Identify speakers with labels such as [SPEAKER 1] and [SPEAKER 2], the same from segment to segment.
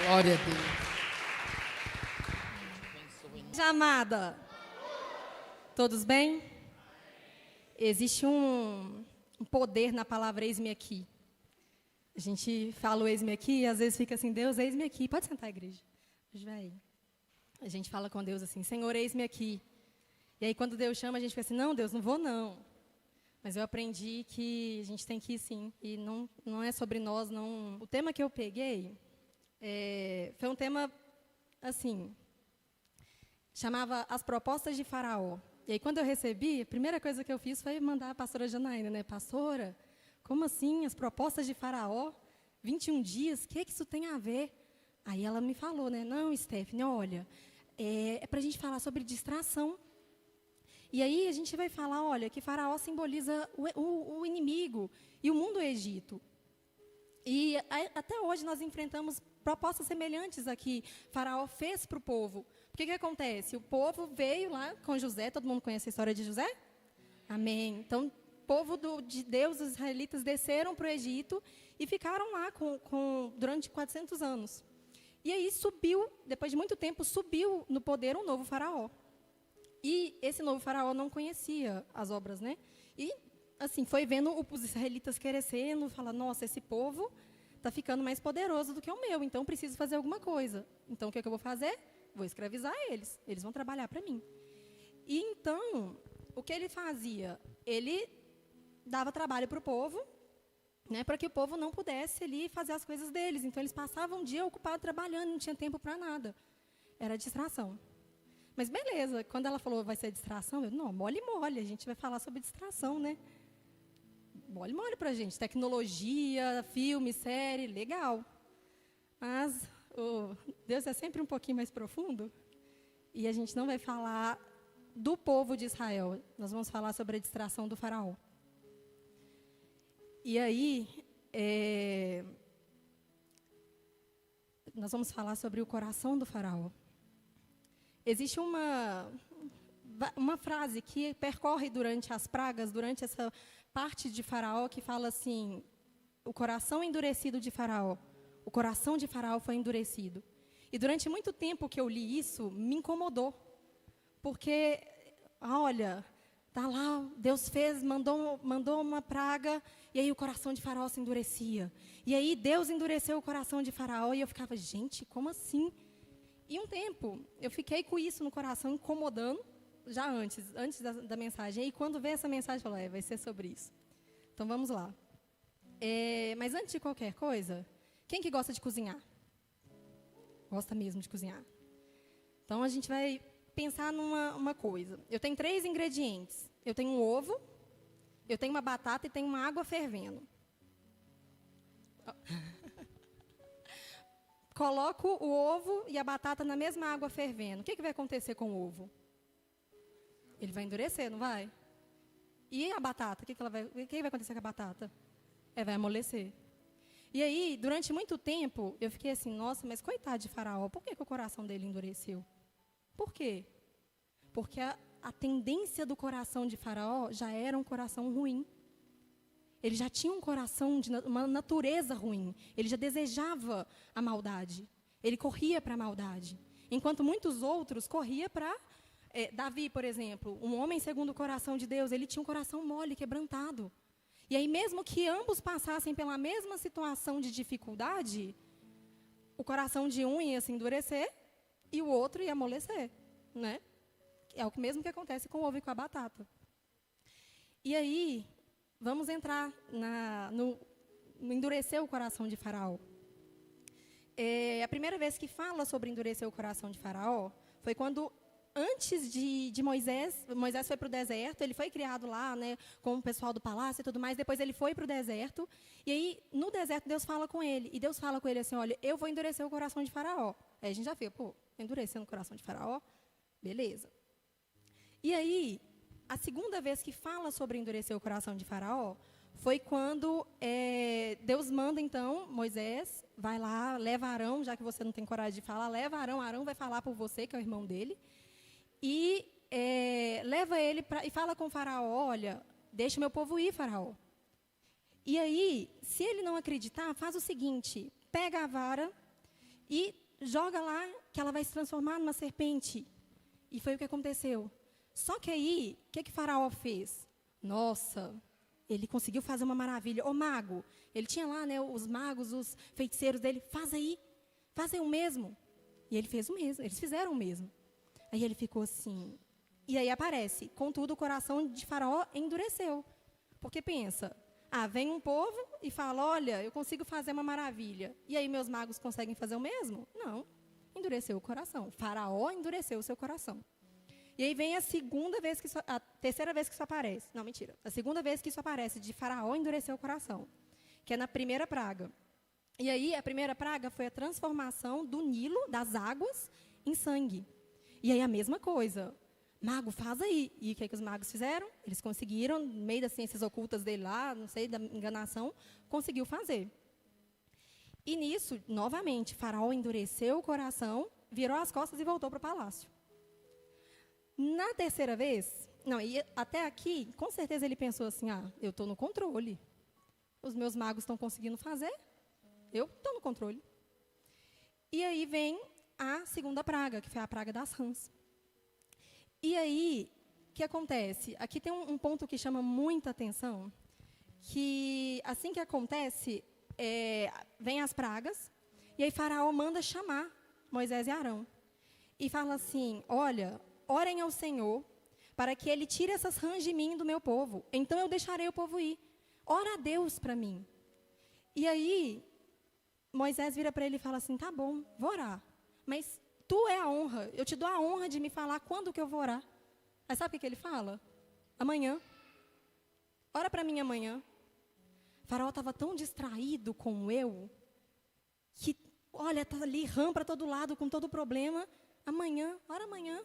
[SPEAKER 1] Glória a Deus.
[SPEAKER 2] Amada, todos bem? Existe um poder na palavra eis-me aqui. A gente fala o eis-me aqui e às vezes fica assim, Deus, eis-me aqui. Pode sentar, igreja. A gente fala com Deus assim, Senhor, eis-me aqui. E aí quando Deus chama, a gente fica assim, não, Deus, não vou não. Mas eu aprendi que a gente tem que ir sim. E não é sobre nós, não. O tema que eu peguei foi um tema, assim, chamava As Propostas de Faraó. E aí, quando eu recebi, a primeira coisa que eu fiz foi mandar a pastora Janaína, né? Pastora, como assim, as propostas de Faraó? 21 dias, o que isso tem a ver? Aí ela me falou, né? Não, Stephanie, olha, é para a gente falar sobre distração. E aí a gente vai falar, olha, que Faraó simboliza o inimigo e o mundo Egito. E até hoje nós enfrentamos propostas semelhantes a que Faraó fez para o povo. O que acontece? O povo veio lá com José, todo mundo conhece a história de José? Amém. Então, o povo de Deus, os israelitas, desceram para o Egito e ficaram lá durante 400 anos. E aí subiu, depois de muito tempo, subiu no poder um novo faraó. E esse novo faraó não conhecia as obras, né? E, assim, foi vendo os israelitas crescendo, fala, nossa, esse povo está ficando mais poderoso do que o meu, então preciso fazer alguma coisa. Então, o que eu vou fazer? Vou escravizar eles. Eles vão trabalhar para mim. E, então, o que ele fazia? Ele dava trabalho para o povo, né, para que o povo não pudesse ali fazer as coisas deles. Então, eles passavam o dia ocupado trabalhando, não tinha tempo para nada. Era distração. Mas, beleza, quando ela falou vai ser distração, eu, não, mole, a gente vai falar sobre distração, né? Mole para a gente. Tecnologia, filme, série, legal. Mas Deus é sempre um pouquinho mais profundo. E a gente não vai falar do povo de Israel. Nós vamos falar sobre a distração do faraó. E aí, nós vamos falar sobre o coração do faraó. Existe uma frase que percorre durante as pragas, durante essa parte de Faraó, que fala assim, o coração endurecido de Faraó. O coração de Faraó foi endurecido. E durante muito tempo que eu li isso, me incomodou. Porque, olha, tá lá, Deus mandou uma praga, e aí o coração de Faraó se endurecia. E aí Deus endureceu o coração de Faraó, e eu ficava, gente, como assim? E um tempo, eu fiquei com isso no coração, incomodando, já antes da mensagem. E quando veio essa mensagem, eu falei, vai ser sobre isso. Então, vamos lá. Mas antes de qualquer coisa, quem que gosta de cozinhar? Gosta mesmo de cozinhar. Então, a gente vai pensar numa coisa. Eu tenho 3 ingredientes. Eu tenho um ovo, eu tenho uma batata e tenho uma água fervendo. Coloco o ovo e a batata na mesma água fervendo. O que vai acontecer com o ovo? Ele vai endurecer, não vai? E a batata? O que vai acontecer com a batata? Vai amolecer. E aí, durante muito tempo, eu fiquei assim, nossa, mas coitado de Faraó, por que o coração dele endureceu? Por quê? Porque a tendência do coração de Faraó já era um coração ruim. Ele já tinha um coração de uma natureza ruim. Ele já desejava a maldade. Ele corria para a maldade. Enquanto muitos outros corriam para... Davi, por exemplo, um homem segundo o coração de Deus, ele tinha um coração mole, quebrantado. E aí, mesmo que ambos passassem pela mesma situação de dificuldade, o coração de um ia se endurecer e o outro ia amolecer, né? É o mesmo que acontece com o ovo e com a batata. E aí, vamos entrar no endurecer o coração de Faraó. A primeira vez que fala sobre endurecer o coração de Faraó foi quando, antes de Moisés foi para o deserto, ele foi criado lá, né, com o pessoal do palácio e tudo mais, depois ele foi para o deserto, e aí, no deserto, Deus fala com ele, e Deus fala com ele assim, olha, eu vou endurecer o coração de Faraó. Aí a gente já fica, endurecendo o coração de Faraó? Beleza. E aí, a segunda vez que fala sobre endurecer o coração de Faraó foi quando Deus manda, então, Moisés, vai lá, leva Arão, já que você não tem coragem de falar, leva Arão vai falar por você, que é o irmão dele, e leva ele e fala com o Faraó, olha, deixa o meu povo ir, Faraó. E aí, se ele não acreditar, faz o seguinte, pega a vara e joga lá que ela vai se transformar numa serpente. E foi o que aconteceu. Só que aí, o que Faraó fez? Nossa, ele conseguiu fazer uma maravilha. O mago, ele tinha lá, né, os magos, os feiticeiros dele, fazem o mesmo. E ele fez o mesmo, eles fizeram o mesmo. Aí ele ficou assim. E aí aparece, contudo, o coração de Faraó endureceu. Porque pensa, vem um povo e fala, olha, eu consigo fazer uma maravilha. E aí meus magos conseguem fazer o mesmo? Não, endureceu o coração. Faraó endureceu o seu coração. E aí vem a terceira vez que isso aparece. Não, mentira. A segunda vez que isso aparece, de Faraó endurecer o coração. Que é na primeira praga. E aí, a primeira praga foi a transformação do Nilo, das águas, em sangue. E aí, a mesma coisa. Mago, faz aí. E o que os magos fizeram? Eles conseguiram, no meio das ciências ocultas dele lá, não sei, da enganação, conseguiu fazer. E nisso, novamente, Faraó endureceu o coração, virou as costas e voltou para o palácio. Na terceira vez, e até aqui, com certeza ele pensou assim, eu estou no controle. Os meus magos estão conseguindo fazer, eu estou no controle. E aí vem a segunda praga, que foi a praga das rãs. E aí, o que acontece? Aqui tem um ponto que chama muita atenção, que assim que acontece, vem as pragas, e aí Faraó manda chamar Moisés e Arão. E fala assim, olha, orem ao Senhor, para que Ele tire essas rãs de mim e do meu povo. Então eu deixarei o povo ir. Ora a Deus para mim. E aí, Moisés vira para ele e fala assim, tá bom, vou orar. Mas tu é a honra, eu te dou a honra de me falar quando que eu vou orar. Aí sabe o que ele fala? Amanhã. Ora para mim amanhã. Faraó estava tão distraído com o eu, que, olha, está ali rã para todo lado, com todo problema. Amanhã, ora amanhã.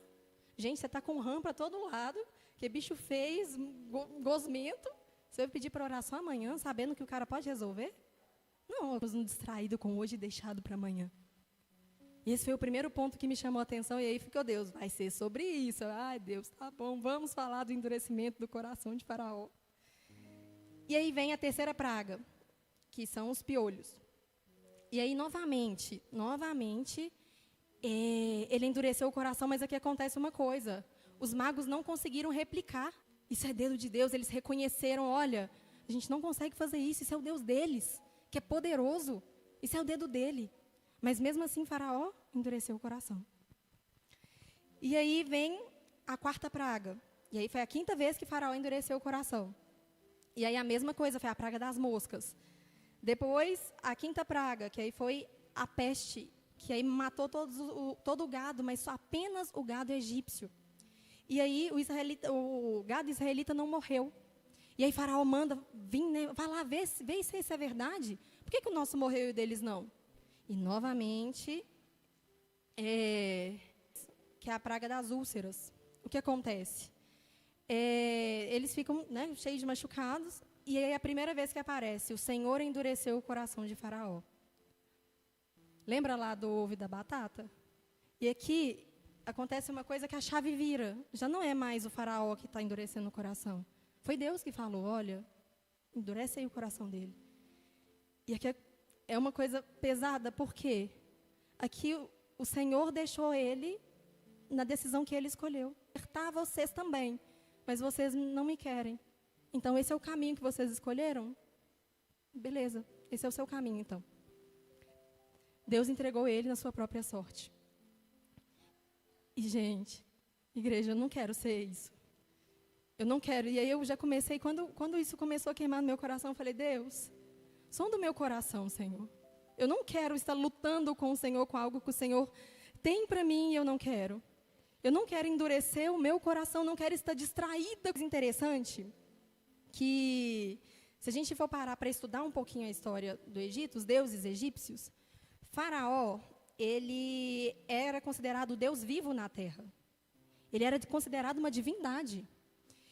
[SPEAKER 2] Gente, você está com rã para todo lado, que bicho fez, gosmento. Você vai pedir para orar só amanhã, sabendo que o cara pode resolver? Não, eu estou distraído com hoje e deixado para amanhã. E esse foi o primeiro ponto que me chamou a atenção, e aí ficou, Deus, vai ser sobre isso. Ai, Deus, tá bom, vamos falar do endurecimento do coração de Faraó. E aí vem a terceira praga, que são os piolhos. E aí, novamente, ele endureceu o coração, mas aqui acontece uma coisa. Os magos não conseguiram replicar. Isso é dedo de Deus, eles reconheceram, olha, a gente não consegue fazer isso é o Deus deles, que é poderoso, isso é o dedo dele. Mas mesmo assim, Faraó endureceu o coração. E aí vem a quarta praga. E aí foi a quinta vez que Faraó endureceu o coração. E aí a mesma coisa, foi a praga das moscas. Depois, a quinta praga, que aí foi a peste, que aí matou todo o gado, mas só apenas o gado egípcio. E aí o gado israelita não morreu. E aí Faraó manda vir, né, vai lá ver se isso é verdade. Por que o nosso morreu e o deles não? E novamente, que é a praga das úlceras. O que acontece? Eles ficam, né, cheios de machucados, e aí é a primeira vez que aparece, o Senhor endureceu o coração de Faraó. Lembra lá do ovo e da batata? E aqui acontece uma coisa que a chave vira. Já não é mais o Faraó que está endurecendo o coração. Foi Deus que falou, olha, endurece aí o coração dele. E aqui é uma coisa pesada, por quê? Aqui o Senhor deixou ele na decisão que ele escolheu. Apertar vocês também, mas vocês não me querem. Então, esse é o caminho que vocês escolheram? Beleza, esse é o seu caminho, então. Deus entregou ele na sua própria sorte. E, gente, igreja, eu não quero ser isso. Eu não quero. E aí eu já comecei, quando isso começou a queimar no meu coração, eu falei, Deus, som do meu coração, Senhor. Eu não quero estar lutando com o Senhor, com algo que o Senhor tem para mim e eu não quero. Eu não quero endurecer o meu coração, não quero estar distraída. Interessante que, se a gente for parar para estudar um pouquinho a história do Egito, os deuses egípcios, Faraó, ele era considerado o Deus vivo na terra. Ele era considerado uma divindade.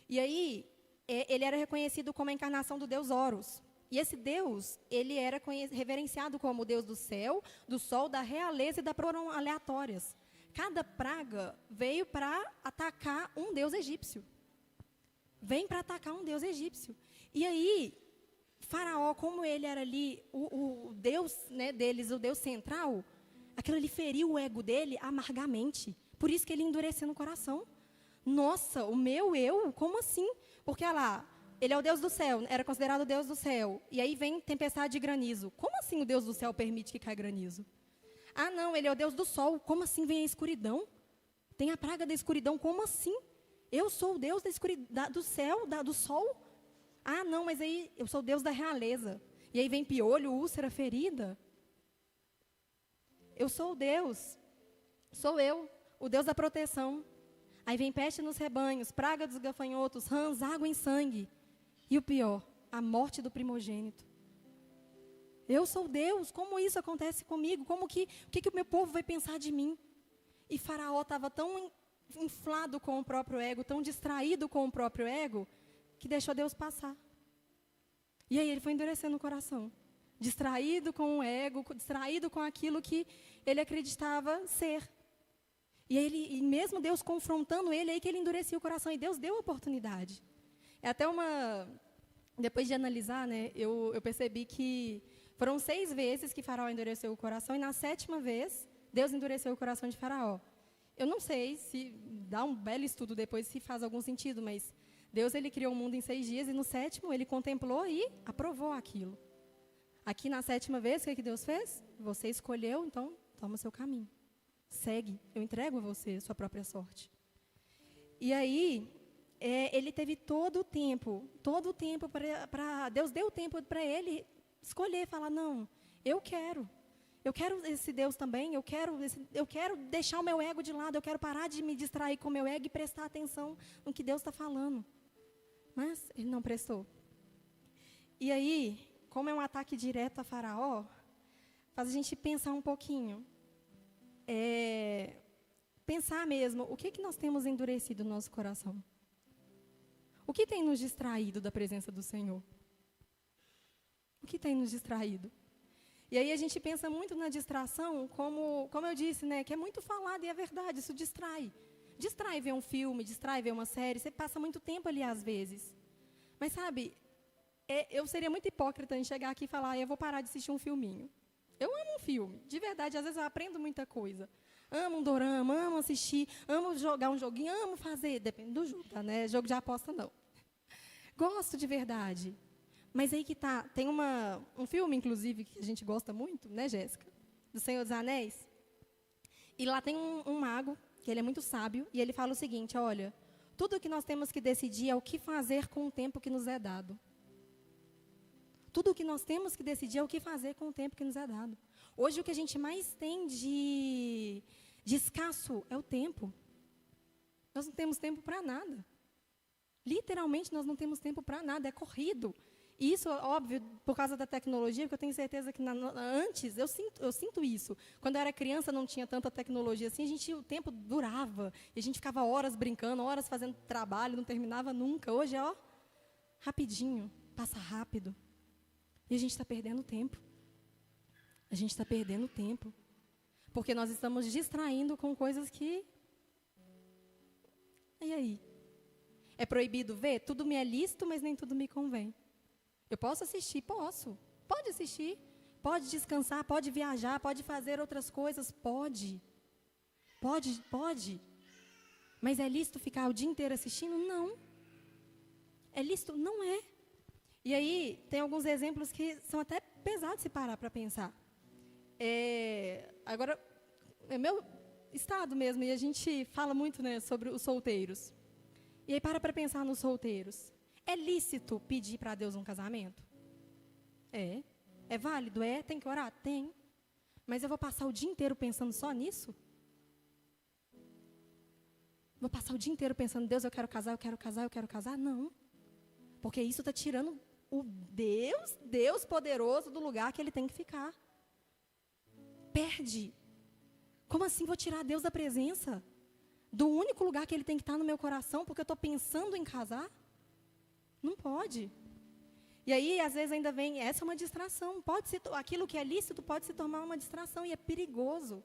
[SPEAKER 2] E aí, ele era reconhecido como a encarnação do Deus Horus. E esse Deus, ele era reverenciado como o Deus do céu, do sol, da realeza e da foram aleatórias. Cada praga veio para atacar um Deus egípcio. Vem para atacar um Deus egípcio. E aí, Faraó, como ele era ali o Deus, né, deles, o Deus central, Aquilo ali feriu o ego dele amargamente. Por isso que ele endureceu no coração. Nossa, o meu eu? Como assim? Porque, olha lá, ele é o Deus do céu, era considerado o Deus do céu. E aí vem tempestade e granizo. Como assim o Deus do céu permite que caia granizo? Ah, não, ele é o Deus do sol. Como assim vem a escuridão? Tem a praga da escuridão, como assim? Eu sou o Deus da escuridão, do céu, do sol? Ah, não, mas aí eu sou o Deus da realeza. E aí vem piolho, úlcera, ferida. Eu sou o Deus. Sou eu, o Deus da proteção. Aí vem peste nos rebanhos, praga dos gafanhotos, rãs, água em sangue. E o pior, a morte do primogênito. Eu sou Deus, como isso acontece comigo? O que o meu povo vai pensar de mim? E Faraó estava tão inflado com o próprio ego, tão distraído com o próprio ego, que deixou Deus passar. E aí ele foi endurecendo o coração. Distraído com o ego, distraído com aquilo que ele acreditava ser. E mesmo Deus confrontando ele, aí que ele endurecia o coração. E Deus deu a oportunidade. É até depois de analisar, né, eu percebi que foram 6 vezes que Faraó endureceu o coração, e na 7ª vez, Deus endureceu o coração de Faraó. Eu não sei se dá um belo estudo depois, se faz algum sentido, mas Deus ele criou o mundo em 6 dias, e no 7º ele contemplou e aprovou aquilo. Aqui na 7ª vez, o que Deus fez? Você escolheu, então toma o seu caminho. Segue, eu entrego a você a sua própria sorte. E aí, ele teve todo o tempo para... Deus deu o tempo para ele escolher, falar, não, eu quero esse Deus também, eu quero deixar o meu ego de lado, eu quero parar de me distrair com o meu ego e prestar atenção no que Deus está falando. Mas ele não prestou. E aí, como é um ataque direto a Faraó, faz a gente pensar um pouquinho. Pensar mesmo, o que nós temos endurecido no nosso coração? O que tem nos distraído da presença do Senhor? O que tem nos distraído? E aí a gente pensa muito na distração, como eu disse, né, que é muito falado e é verdade, isso distrai. Distrai ver um filme, distrai ver uma série, você passa muito tempo ali às vezes. Mas sabe, eu seria muito hipócrita em chegar aqui e falar, eu vou parar de assistir um filminho. Eu amo um filme, de verdade, às vezes eu aprendo muita coisa. Amo um dorama, amo assistir, amo jogar um joguinho, amo fazer, depende do jogo, tá, né? Jogo de aposta, não. Gosto de verdade. Mas aí que tá, tem um filme, inclusive, que a gente gosta muito, né, Jéssica? Do Senhor dos Anéis. E lá tem um mago, que ele é muito sábio, e ele fala o seguinte, olha, tudo o que nós temos que decidir é o que fazer com o tempo que nos é dado. Tudo o que nós temos que decidir é o que fazer com o tempo que nos é dado. Hoje, o que a gente mais tem de escasso é o tempo. Nós não temos tempo para nada. Literalmente, nós não temos tempo para nada, é corrido. E isso, óbvio, por causa da tecnologia, porque eu tenho certeza que antes, eu sinto isso. Quando eu era criança, não tinha tanta tecnologia assim, o tempo durava. E a gente ficava horas brincando, horas fazendo trabalho, não terminava nunca. Hoje, rapidinho, passa rápido. E a gente está perdendo tempo. A gente está perdendo tempo. Porque nós estamos distraindo com coisas que... E aí? É proibido ver? Tudo me é lícito, mas nem tudo me convém. Eu posso assistir? Posso. Pode assistir. Pode descansar, pode viajar, pode fazer outras coisas. Pode. Pode. Mas é lícito ficar o dia inteiro assistindo? Não. É lícito? Não é. E aí, tem alguns exemplos que são até pesados de se parar para pensar. Agora, é meu estado mesmo, e a gente fala muito, né, sobre os solteiros. E aí, para pensar nos solteiros. É lícito pedir para Deus um casamento? É. É válido? É. Tem que orar? Tem. Mas eu vou passar o dia inteiro pensando só nisso? Vou passar o dia inteiro pensando, Deus, eu quero casar, eu quero casar, eu quero casar? Não. Porque isso está tirando o Deus poderoso do lugar que ele tem que ficar. Perde. Como assim vou tirar Deus da presença? Do único lugar que ele tem que estar no meu coração, porque eu estou pensando em casar? Não pode. E aí, às vezes, ainda vem, essa é uma distração. Aquilo que é lícito pode se tornar uma distração, e é perigoso.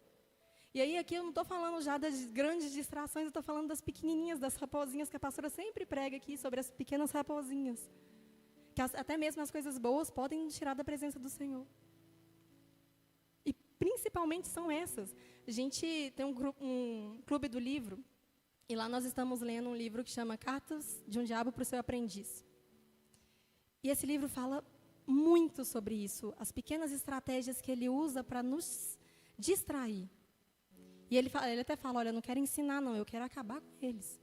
[SPEAKER 2] E aí, aqui eu não estou falando já das grandes distrações, eu estou falando das pequenininhas, das raposinhas, que a pastora sempre prega aqui, sobre as pequenas raposinhas. Que até mesmo as coisas boas podem tirar da presença do Senhor. E principalmente são essas. A gente tem um clube do livro, e lá nós estamos lendo um livro que chama Cartas de um Diabo para o Seu Aprendiz. E esse livro fala muito sobre isso, as pequenas estratégias que ele usa para nos distrair. E ele até fala, olha, eu não quero ensinar, não, eu quero acabar com eles.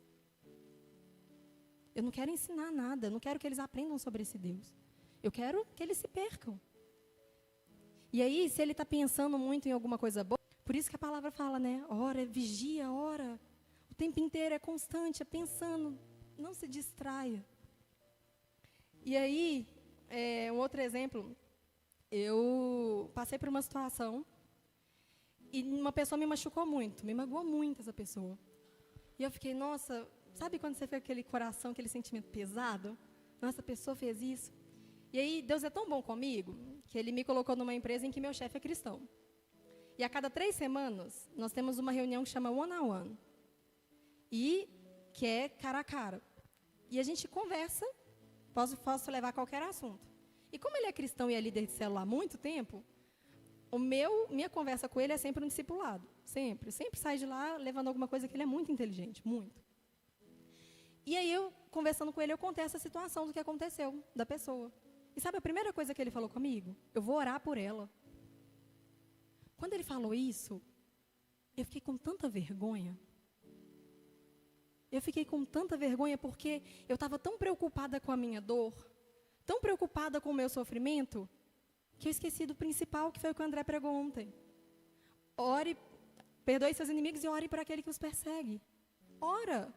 [SPEAKER 2] Eu não quero ensinar nada, eu não quero que eles aprendam sobre esse Deus. Eu quero que eles se percam. E aí, se ele está pensando muito em alguma coisa boa, por isso que a palavra fala, né? Ora, vigia, ora. O tempo inteiro é constante, é pensando, não se distraia. E aí, um outro exemplo, eu passei por uma situação e uma pessoa me machucou muito, me magoou muito essa pessoa. E eu fiquei, nossa, sabe quando você fica com aquele coração, aquele sentimento pesado? Nossa, a pessoa fez isso. E aí, Deus é tão bom comigo, que Ele me colocou numa empresa em que meu chefe é cristão. E a cada 3 semanas, nós temos uma reunião que chama One on One. E que é cara a cara. E a gente conversa, posso levar qualquer assunto. E como ele é cristão e é líder de célula há muito tempo, minha conversa com ele é sempre um discipulado. Sempre sai de lá levando alguma coisa que ele é muito inteligente, muito. E aí, conversando com ele, eu contei essa situação do que aconteceu, da pessoa. E sabe a primeira coisa que ele falou comigo? Eu vou orar por ela. Quando ele falou isso, eu fiquei com tanta vergonha. Eu fiquei com tanta vergonha porque eu estava tão preocupada com a minha dor, tão preocupada com o meu sofrimento, que eu esqueci do principal, que foi o que o André pregou ontem. Ore, perdoe seus inimigos e ore por aquele que os persegue. Ora!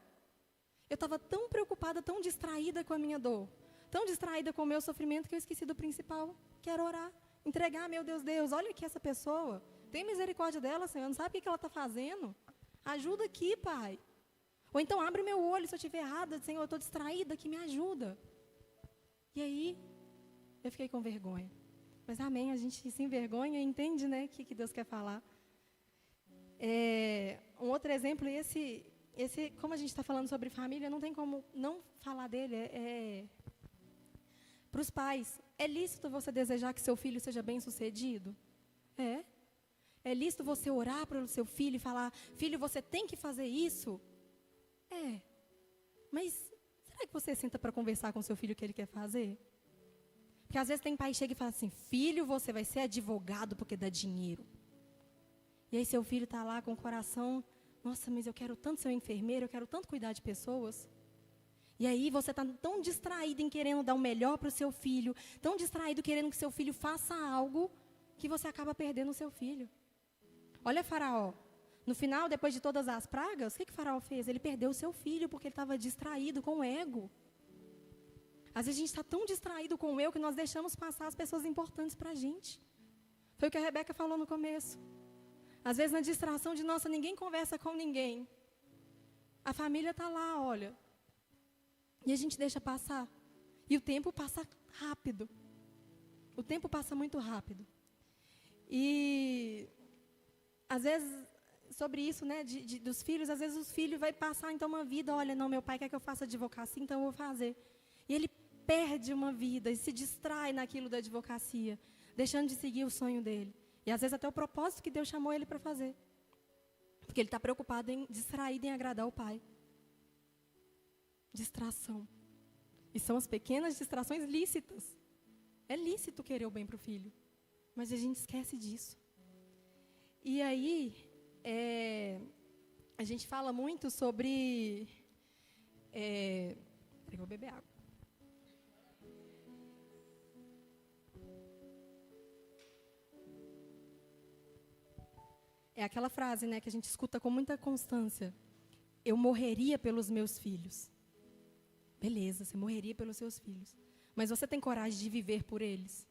[SPEAKER 2] Eu estava tão preocupada, tão distraída com a minha dor, tão distraída com o meu sofrimento, que eu esqueci do principal, que era orar. Entregar, meu Deus, olha aqui essa pessoa, tem misericórdia dela, Senhor, não sabe o que ela está fazendo? Ajuda aqui, Pai. Ou então, abre meu olho se eu estiver errada, Senhor, eu estou distraída, que me ajuda. E aí, eu fiquei com vergonha. Mas amém, a gente se envergonha e entende, né, o que Deus quer falar. Um outro exemplo, esse, como a gente está falando sobre família, não tem como não falar dele, para os pais. É lícito você desejar que seu filho seja bem-sucedido? É lícito você orar para o seu filho e falar, filho, você tem que fazer isso? Mas será que você senta para conversar com seu filho o que ele quer fazer? Porque às vezes tem pai que chega e fala assim, filho, você vai ser advogado porque dá dinheiro. E aí seu filho está lá com o coração, nossa, mas eu quero tanto ser um enfermeiro, eu quero tanto cuidar de pessoas. E aí você está tão distraído em querendo dar o melhor para o seu filho, tão distraído querendo que seu filho faça algo, que você acaba perdendo o seu filho. Olha Faraó. No final, depois de todas as pragas, o que Faraó fez? Ele perdeu o seu filho porque ele estava distraído com o ego. Às vezes a gente está tão distraído com o eu que nós deixamos passar as pessoas importantes para a gente. Foi o que a Rebeca falou no começo. Às vezes na distração de, nossa, ninguém conversa com ninguém. A família está lá, olha. E a gente deixa passar. E o tempo passa rápido. O tempo passa muito rápido. E às vezes, sobre isso, né, dos filhos, às vezes os filhos vai passar então uma vida, olha, não, meu pai quer que eu faça advocacia, então eu vou fazer. E ele perde uma vida e se distrai naquilo da advocacia, deixando de seguir o sonho dele. E às vezes até o propósito que Deus chamou ele para fazer. Porque ele está preocupado distraído em agradar o pai. Distração. E são as pequenas distrações lícitas. É lícito querer o bem para o filho. Mas a gente esquece disso. E aí, a gente fala muito sobre... eu vou beber água. É aquela frase, né, que a gente escuta com muita constância. Eu morreria pelos meus filhos. Beleza, você morreria pelos seus filhos. Mas você tem coragem de viver por eles?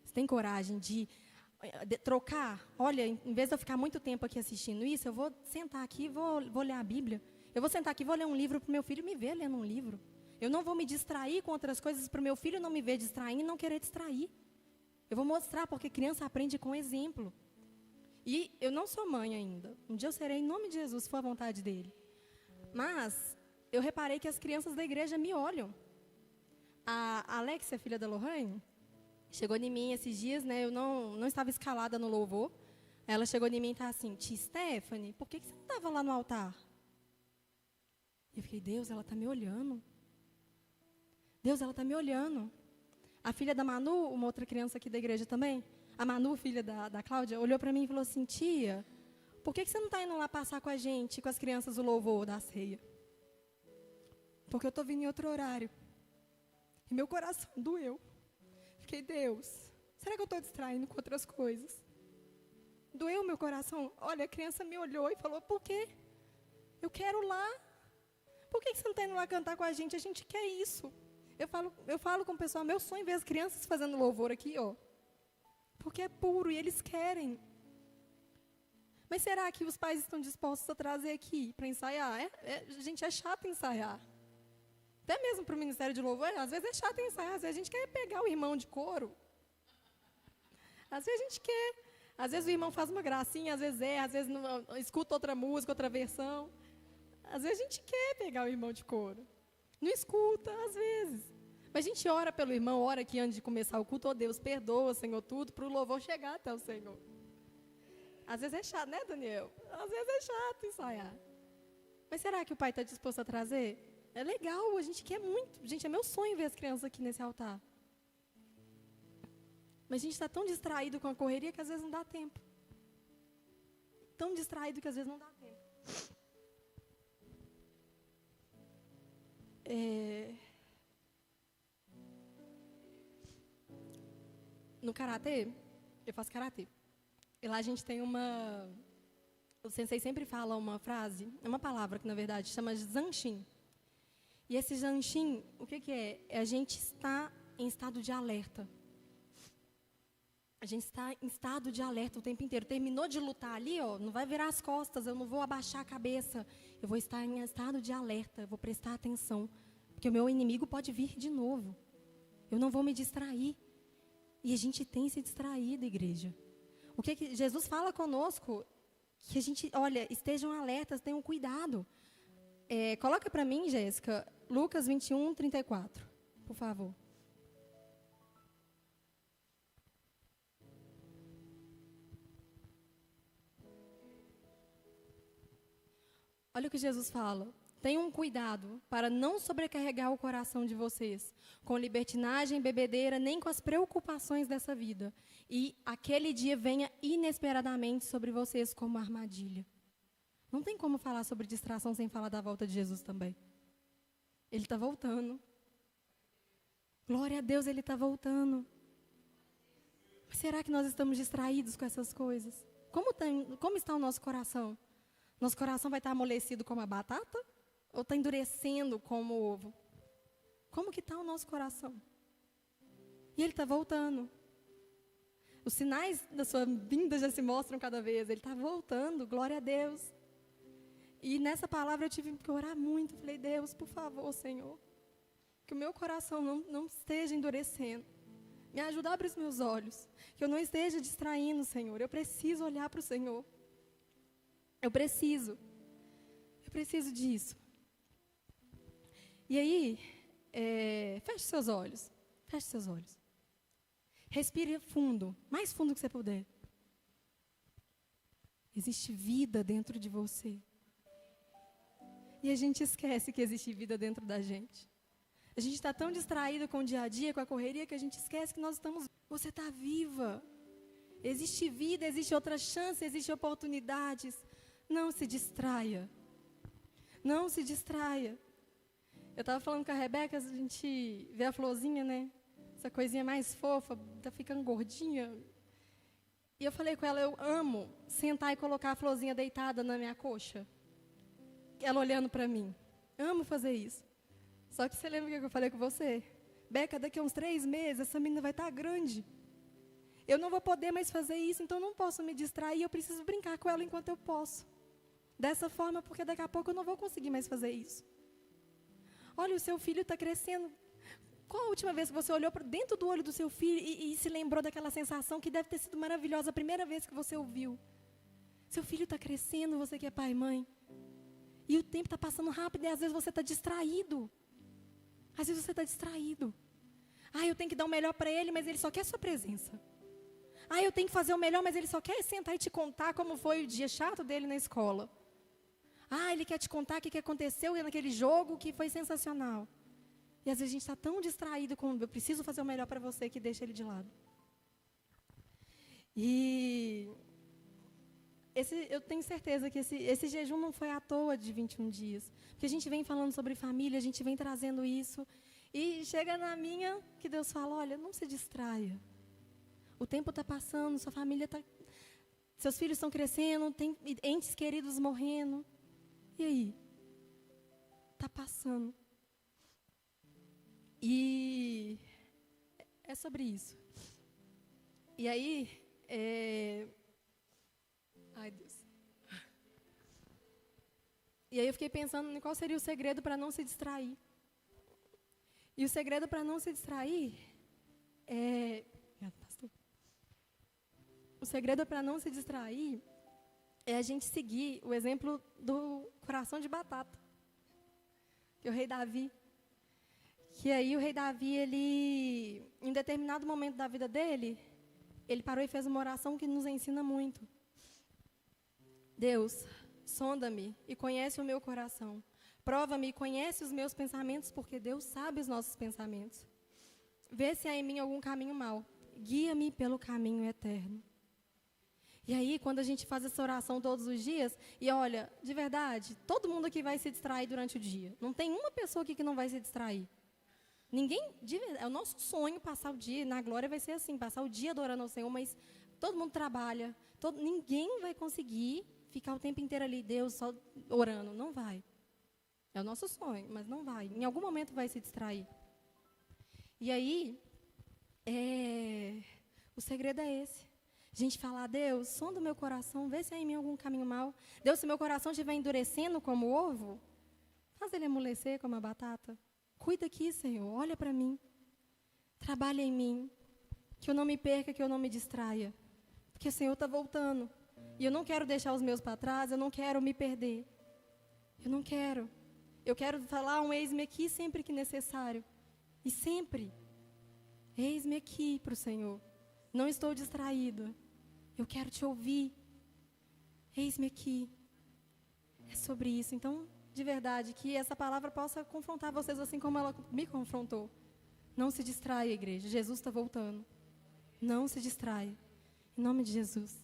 [SPEAKER 2] Você tem coragem de trocar? Olha, em vez de eu ficar muito tempo aqui assistindo isso, eu vou sentar aqui e vou ler a Bíblia. Eu vou sentar aqui e vou ler um livro para o meu filho me ver lendo um livro. Eu não vou me distrair com outras coisas para o meu filho não me ver distraindo e não querer distrair. Eu vou mostrar, porque criança aprende com exemplo. E eu não sou mãe ainda. Um dia eu serei em nome de Jesus, se for a vontade dele. Mas eu reparei que as crianças da igreja me olham. A Alexia, filha da Lohane, chegou em mim esses dias, né? Eu não estava escalada no louvor. Ela chegou em mim e estava assim, tia Stephanie, por que você não estava lá no altar? Eu fiquei, Deus, ela está me olhando. Deus, ela está me olhando. A filha da Manu, uma outra criança aqui da igreja também, a Manu, filha da Cláudia, olhou para mim e falou assim, tia, por que você não está indo lá passar com a gente, com as crianças, o louvor da ceia? Porque eu estou vindo em outro horário. E meu coração doeu. Fiquei, Deus, será que eu estou distraindo com outras coisas? Doeu meu coração. Olha, a criança me olhou e falou, por quê? Eu quero lá. Por que você não está indo lá cantar com a gente? A gente quer isso. Eu falo com o pessoal, meu sonho é ver as crianças fazendo louvor aqui, ó. Porque é puro e eles querem. Mas será que os pais estão dispostos a trazer aqui para ensaiar? Gente, é chato ensaiar. Até mesmo para o Ministério de Louvor, às vezes é chato ensaiar. Às vezes a gente quer pegar o irmão de coro. Às vezes a gente quer. Às vezes o irmão faz uma gracinha, às vezes não, escuta outra música, outra versão. Às vezes a gente quer pegar o irmão de coro. Não escuta, às vezes. Mas a gente ora pelo irmão, ora aqui antes de começar o culto, ó Deus, perdoa, Senhor, tudo, para o louvor chegar até o Senhor. Às vezes é chato, né, Daniel? Às vezes é chato ensaiar. Mas será que o pai está disposto a trazer? É legal, a gente quer muito. Gente, é meu sonho ver as crianças aqui nesse altar. Mas a gente está tão distraído com a correria que às vezes não dá tempo. Tão distraído que às vezes não dá tempo. No karatê, eu faço karatê. E lá a gente tem uma... O sensei sempre fala uma frase, é uma palavra que, na verdade, chama de zanshin. E esse zanshin, o que é? É a gente estar em estado de alerta. A gente está em estado de alerta o tempo inteiro. Terminou de lutar ali, ó, não vai virar as costas, eu não vou abaixar a cabeça. Eu vou estar em estado de alerta, eu vou prestar atenção. Porque o meu inimigo pode vir de novo. Eu não vou me distrair. E a gente tem se distraído, igreja. O que Jesus fala conosco? Que a gente, olha, estejam alertas, tenham cuidado. Coloca para mim, Jéssica, Lucas 21, 34, por favor. Olha o que Jesus fala. Tenham cuidado para não sobrecarregar o coração de vocês com libertinagem, bebedeira, nem com as preocupações dessa vida. E aquele dia venha inesperadamente sobre vocês como armadilha. Não tem como falar sobre distração sem falar da volta de Jesus também. Ele está voltando. Glória a Deus, Ele está voltando. Mas será que nós estamos distraídos com essas coisas? Como está o nosso coração? Nosso coração vai estar amolecido como a batata? Ou está endurecendo como o ovo? Como que está o nosso coração? E Ele está voltando. Os sinais da sua vinda já se mostram cada vez. Ele está voltando, glória a Deus. E nessa palavra eu tive que orar muito. Falei, Deus, por favor, Senhor, que o meu coração não esteja endurecendo. Me ajuda a abrir os meus olhos. Que eu não esteja distraindo, Senhor. Eu preciso olhar para o Senhor. Eu preciso disso. E aí, feche seus olhos. Feche seus olhos. Respire fundo, mais fundo que você puder. Existe vida dentro de você. E a gente esquece que existe vida dentro da gente. A gente está tão distraído com o dia a dia, com a correria, que a gente esquece que nós estamos... Você está viva. Existe vida, existe outra chance, existem oportunidades. Não se distraia. Não se distraia. Eu estava falando com a Rebeca, a gente vê a florzinha, né? Essa coisinha mais fofa, está ficando gordinha. E eu falei com ela, eu amo sentar e colocar a florzinha deitada na minha coxa. Ela olhando para mim. Amo fazer isso. Só que você lembra o que eu falei com você? Beca, daqui a uns 3 meses, essa menina vai estar grande. Eu não vou poder mais fazer isso, então eu não posso me distrair, eu preciso brincar com ela enquanto eu posso. Dessa forma, porque daqui a pouco eu não vou conseguir mais fazer isso. Olha, o seu filho está crescendo. Qual a última vez que você olhou para dentro do olho do seu filho e se lembrou daquela sensação que deve ter sido maravilhosa a primeira vez que você ouviu? Seu filho está crescendo, você que é pai e mãe. E o tempo está passando rápido e às vezes você está distraído. Às vezes você está distraído. Ah, eu tenho que dar o melhor para ele, mas ele só quer sua presença. Ah, eu tenho que fazer o melhor, mas ele só quer sentar e te contar como foi o dia chato dele na escola. Ah, ele quer te contar o que aconteceu naquele jogo que foi sensacional. E às vezes a gente está tão distraído com eu preciso fazer o melhor para você que deixa ele de lado. E eu tenho certeza que esse jejum não foi à toa de 21 dias. Porque a gente vem falando sobre família, a gente vem trazendo isso. E chega na minha que Deus fala, olha, não se distraia. O tempo está passando, sua família está... Seus filhos estão crescendo, tem entes queridos morrendo. E aí? Está passando. E é sobre isso. E aí, ai, Deus. E aí eu fiquei pensando em qual seria o segredo para não se distrair. E o segredo para não se distrair é... O segredo para não se distrair é a gente seguir o exemplo do coração de batata. Que o rei Davi. Que aí o rei Davi, ele, em determinado momento da vida dele, ele parou e fez uma oração que nos ensina muito. Deus, sonda-me e conhece o meu coração. Prova-me e conhece os meus pensamentos, porque Deus sabe os nossos pensamentos. Vê se há em mim algum caminho mau. Guia-me pelo caminho eterno. E aí, quando a gente faz essa oração todos os dias, e olha, de verdade, todo mundo aqui vai se distrair durante o dia. Não tem uma pessoa aqui que não vai se distrair. Ninguém, é o nosso sonho passar o dia, na glória vai ser assim, passar o dia adorando ao Senhor, mas todo mundo trabalha, ninguém vai conseguir ficar o tempo inteiro ali, Deus, só orando. Não vai. É o nosso sonho, mas não vai. Em algum momento vai se distrair. E aí, o segredo é esse. A gente falar, Deus, sonda o meu coração, vê se há em mim algum caminho mau. Deus, se meu coração estiver endurecendo como o ovo, faz ele amolecer como a batata. Cuida aqui, Senhor, olha para mim. Trabalha em mim. Que eu não me perca, que eu não me distraia. Porque o Senhor está voltando. E eu não quero deixar os meus para trás, eu não quero me perder. Eu não quero. Eu quero falar um eis-me aqui sempre que necessário. E sempre. Eis-me aqui para o Senhor. Não estou distraída. Eu quero te ouvir. Eis-me aqui. É sobre isso. Então, de verdade, que essa palavra possa confrontar vocês assim como ela me confrontou. Não se distraia, igreja. Jesus está voltando. Não se distraia. Em nome de Jesus.